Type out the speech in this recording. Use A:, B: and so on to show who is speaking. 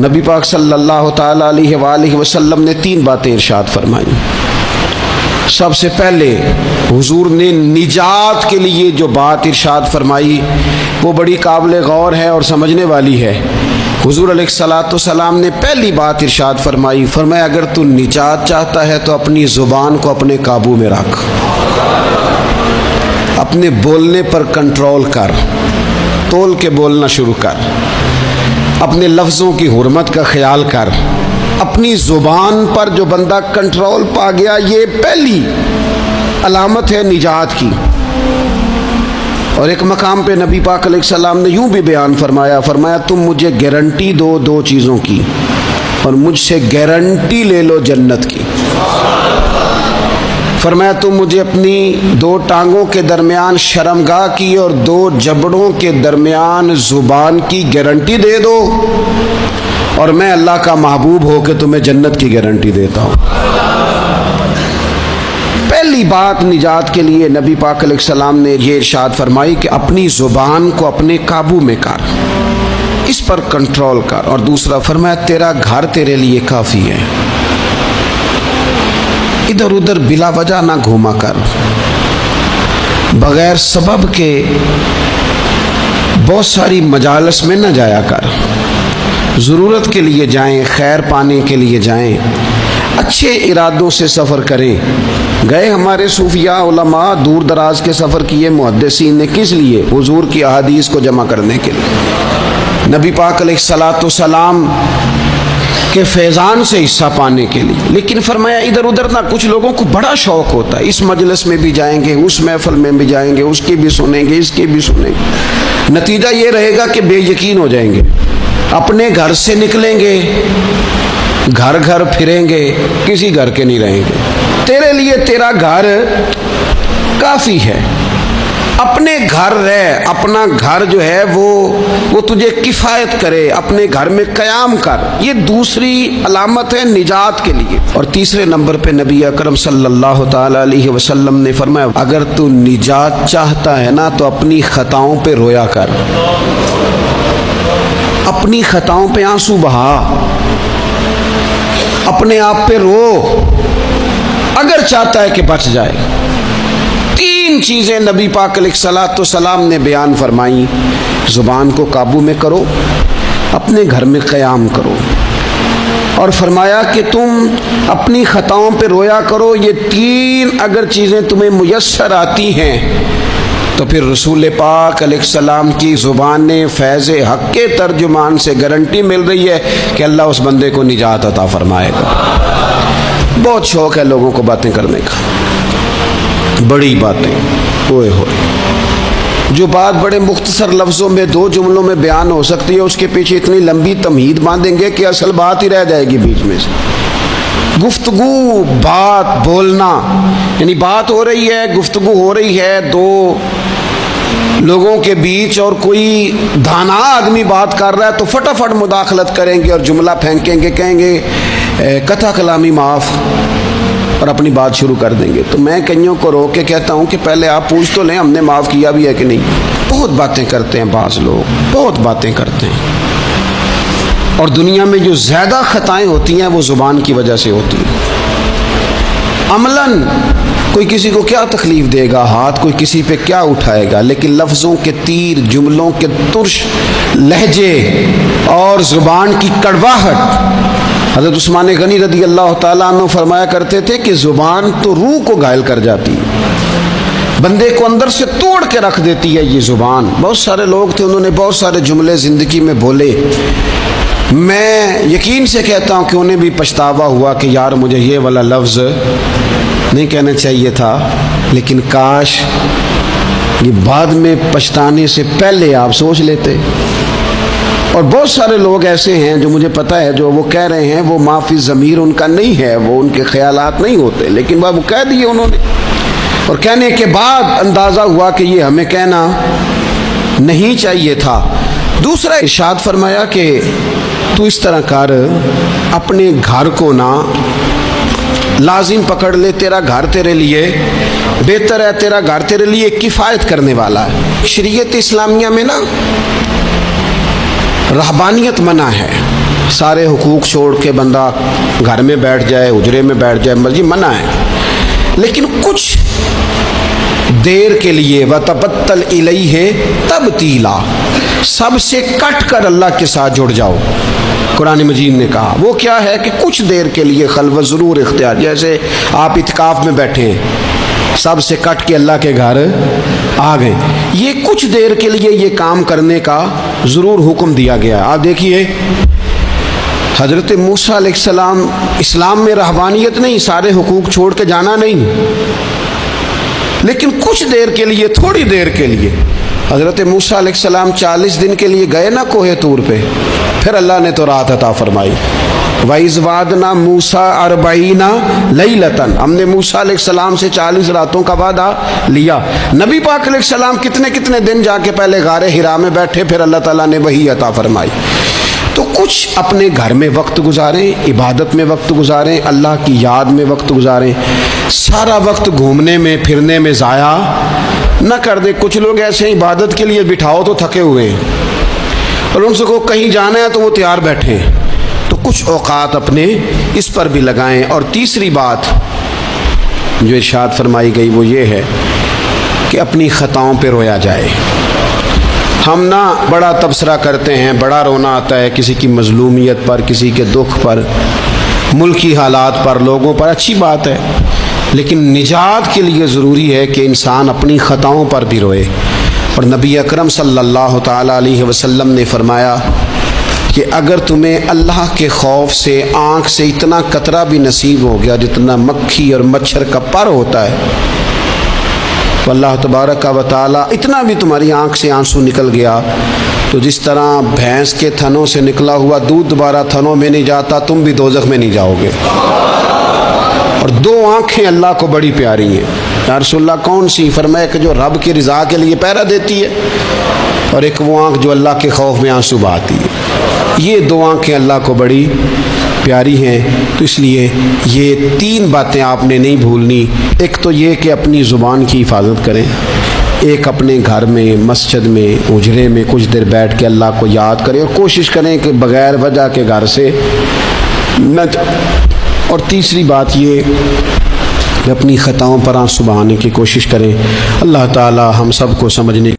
A: نبی پاک صلی اللہ تعالیٰ علیہ وآلہ وسلم نے 3 باتیں ارشاد فرمائیں۔ سب سے پہلے حضور نے نجات کے لیے جو بات ارشاد فرمائی وہ بڑی قابل غور ہے اور سمجھنے والی ہے۔ حضور علیہ الصلوۃ والسلام نے پہلی بات ارشاد فرمائی، فرمایا اگر تو نجات چاہتا ہے تو اپنی زبان کو اپنے قابو میں رکھ، اپنے بولنے پر کنٹرول کر، تول کے بولنا شروع کر، اپنے لفظوں کی حرمت کا خیال کر۔ اپنی زبان پر جو بندہ کنٹرول پا گیا، یہ پہلی علامت ہے نجات کی۔ اور ایک مقام پہ نبی پاک علیہ السلام نے یوں بھی بیان فرمایا، فرمایا تم مجھے گارنٹی دو 2 چیزوں کی اور مجھ سے گارنٹی لے لو جنت کی۔ فرمایا تم مجھے اپنی 2 ٹانگوں کے درمیان شرمگاہ کی اور 2 جبڑوں کے درمیان زبان کی گارنٹی دے دو، اور میں اللہ کا محبوب ہو کے تمہیں جنت کی گارنٹی دیتا ہوں۔ پہلی بات نجات کے لیے نبی پاک علیہ السلام نے یہ ارشاد فرمائی کہ اپنی زبان کو اپنے قابو میں کر، اس پر کنٹرول کر۔ اور دوسرا فرمایا تیرا گھر تیرے لیے کافی ہے، ادھر ادھر بلا وجہ نہ گھوما کر، بغیر سبب کے بہت ساری مجالس میں نہ جایا کر، ضرورت کے لیے جائیں، خیر پانے کے لیے جائیں، اچھے ارادوں سے سفر کریں۔ گئے ہمارے صوفیاء علماء دور دراز کے سفر کیے محدثین نے، کس لیے؟ حضور کی احادیث کو جمع کرنے کے لیے، نبی پاک علیہ الصلوۃ والسلام کے فیضان سے حصہ پانے کے لیے۔ لیکن فرمایا ادھر ادھر نہ، کچھ لوگوں کو بڑا شوق ہوتا ہے، اس مجلس میں بھی جائیں گے، اس محفل میں بھی جائیں گے، اس کی بھی سنیں گے، اس کی بھی سنیں گے، نتیجہ یہ رہے گا کہ بے یقین ہو جائیں گے، اپنے گھر سے نکلیں گے، گھر گھر پھریں گے، کسی گھر کے نہیں رہیں گے۔ تیرے لیے تیرا گھر کافی ہے، اپنے گھر رہ، اپنا گھر جو ہے وہ تجھے کفایت کرے، اپنے گھر میں قیام کر۔ یہ دوسری علامت ہے نجات کے لیے۔ اور تیسرے نمبر پہ نبی اکرم صلی اللہ تعالی علیہ وسلم نے فرمایا اگر تو نجات چاہتا ہے نا تو اپنی خطاؤں پہ رویا کر، اپنی خطاؤں پہ آنسو بہا، اپنے آپ پہ رو، اگر چاہتا ہے کہ بچ جائے۔ 3 چیزیں نبی پاک علیہ الصلوۃ والسلام نے بیان فرمائی، زبان کو قابو میں کرو، اپنے گھر میں قیام کرو، اور فرمایا کہ تم اپنی خطاؤں پہ رویا کرو۔ یہ 3 اگر چیزیں تمہیں میسر آتی ہیں تو پھر رسول پاک علیہ السلام کی زبان فیض حق کے ترجمان سے گارنٹی مل رہی ہے کہ اللہ اس بندے کو نجات عطا فرمائے گا۔ بہت شوق ہے لوگوں کو باتیں کرنے کا، بڑی باتیں، ہوئے ہوئے، جو بات بڑے مختصر لفظوں میں 2 جملوں میں بیان ہو سکتی ہے، اس کے پیچھے اتنی لمبی تمہید باندھیں گے کہ اصل بات ہی رہ جائے گی بیچ میں سے۔ گفتگو، بات، بولنا، یعنی بات ہو رہی ہے، گفتگو ہو رہی ہے 2 لوگوں کے بیچ، اور کوئی دانا آدمی بات کر رہا ہے تو فٹافٹ مداخلت کریں گے اور جملہ پھینکیں گے، کہیں گے قطع کلامی معاف، اور اپنی بات شروع کر دیں گے۔ تو میں کئیوں کو روک کے کہتا ہوں کہ پہلے آپ پوچھ تو لیں ہم نے معاف کیا بھی ہے کہ نہیں۔ بہت باتیں کرتے ہیں بعض لوگ، بہت باتیں کرتے ہیں، اور دنیا میں جو زیادہ خطائیں ہوتی ہیں وہ زبان کی وجہ سے ہوتی ہیں۔ عملاً کوئی کسی کو کیا تکلیف دے گا، ہاتھ کوئی کسی پہ کیا اٹھائے گا، لیکن لفظوں کے تیر، جملوں کے ترش لہجے اور زبان کی کڑواہٹ۔ حضرت عثمان غنی رضی اللہ تعالیٰ عنہ فرمایا کرتے تھے کہ زبان تو روح کو گھائل کر جاتی ہے، بندے کو اندر سے توڑ کے رکھ دیتی ہے یہ زبان۔ بہت سارے لوگ تھے، انہوں نے بہت سارے جملے زندگی میں بولے، میں یقین سے کہتا ہوں کہ انہیں بھی پچھتاوا ہوا کہ یار مجھے یہ والا لفظ نہیں کہنا چاہیے تھا، لیکن کاش یہ بعد میں پچھتانے سے پہلے آپ سوچ لیتے۔ اور بہت سارے لوگ ایسے ہیں جو مجھے پتہ ہے جو وہ کہہ رہے ہیں وہ معافی ضمیر ان کا نہیں ہے، وہ ان کے خیالات نہیں ہوتے، لیکن وہ کہہ دیے انہوں نے، اور کہنے کے بعد اندازہ ہوا کہ یہ ہمیں کہنا نہیں چاہیے تھا۔ دوسرا ارشاد فرمایا کہ تو اس طرح کر، اپنے گھر کو نہ لازم پکڑ لے، تیرا گھر تیرے لیے بہتر ہے، تیرا گھر تیرے لیے کفایت کرنے والا ہے۔ شریعت اسلامیہ میں نا رہبانیت منع ہے، سارے حقوق چھوڑ کے بندہ گھر میں بیٹھ جائے، حجرے میں بیٹھ جائے، مرضی منع ہے، لیکن کچھ دیر کے لیے وَتَبَتَّلْ إِلَيْهِ تَبْتِيلًا، سب سے کٹ کر اللہ کے ساتھ جڑ جاؤ۔ قرآن مجید نے کہا وہ کیا ہے کہ کچھ دیر کے لیے خلوت ضرور اختیار، جیسے آپ اعتکاف میں بیٹھے ہیں، سب سے کٹ کے اللہ کے گھر آ گئے، یہ کچھ دیر کے لیے یہ کام کرنے کا ضرور حکم دیا گیا ہے۔ آپ دیکھیے حضرت موسیٰ علیہ السلام، اسلام میں رہبانیت نہیں، سارے حقوق چھوڑ کے جانا نہیں، لیکن کچھ دیر کے لیے، تھوڑی دیر کے لیے حضرت موسیٰ علیہ السلام 40 دن کے لیے گئے نا کوہ طور پہ، پھر اللہ نے تو رات عطا فرمائی۔ وَإِذْ وَعَدْنَا مُوسَىٰ 40 لَيْلَةً، ہم نے موسیٰ علیہ السلام سے 40 راتوں کا وعدہ لیا۔ نبی پاک علیہ السلام کتنے دن جا کے پہلے غار حرا میں بیٹھے، پھر اللہ تعالیٰ نے وحی عطا فرمائی۔ تو کچھ اپنے گھر میں وقت گزاریں، عبادت میں وقت گزاریں، اللہ کی یاد میں وقت گزاریں، سارا وقت گھومنے میں پھرنے میں ضائع نہ کر دیں۔ کچھ لوگ ایسے ہیں عبادت کے لیے بٹھاؤ تو تھکے ہوئے ہیں، اور ان سے کو کہیں جانا ہے تو وہ تیار بیٹھے ہیں، تو کچھ اوقات اپنے اس پر بھی لگائیں۔ اور تیسری بات جو ارشاد فرمائی گئی وہ یہ ہے کہ اپنی خطاؤں پہ رویا جائے۔ ہم نہ بڑا تبصرہ کرتے ہیں، بڑا رونا آتا ہے کسی کی مظلومیت پر، کسی کے دکھ پر، ملکی حالات پر، لوگوں پر، اچھی بات ہے، لیکن نجات کے لیے ضروری ہے کہ انسان اپنی خطاؤں پر بھی روئے۔ اور نبی اکرم صلی اللہ تعالیٰ علیہ وسلم نے فرمایا کہ اگر تمہیں اللہ کے خوف سے آنکھ سے اتنا قطرہ بھی نصیب ہو گیا جتنا مکھی اور مچھر کا پر ہوتا ہے، تو اللہ تبارک و تعالیٰ اتنا بھی تمہاری آنکھ سے آنسو نکل گیا تو جس طرح بھینس کے تھنوں سے نکلا ہوا دودھ دوبارہ تھنوں میں نہیں جاتا، تم بھی دوزخ میں نہیں جاؤ گے۔ اور دو آنکھیں اللہ کو بڑی پیاری ہیں۔ یا رسول اللہ کون سی؟ فرمایا کہ جو رب کی رضا کے لیے پہرا دیتی ہے، اور ایک وہ آنکھ جو اللہ کے خوف میں آنسو بہاتی ہے۔ یہ دو آنکھیں اللہ کو بڑی پیاری ہیں، تو اس لیے یہ 3 باتیں آپ نے نہیں بھولنی۔ ایک تو یہ کہ اپنی زبان کی حفاظت کریں، ایک اپنے گھر میں، مسجد میں، اجرے میں کچھ دیر بیٹھ کے اللہ کو یاد کریں، اور کوشش کریں کہ بغیر وجہ کے گھر سے نہ اور تیسری بات یہ کہ اپنی خطاؤں پر آنسو بہانے کی کوشش کریں۔ اللہ تعالی ہم سب کو سمجھنے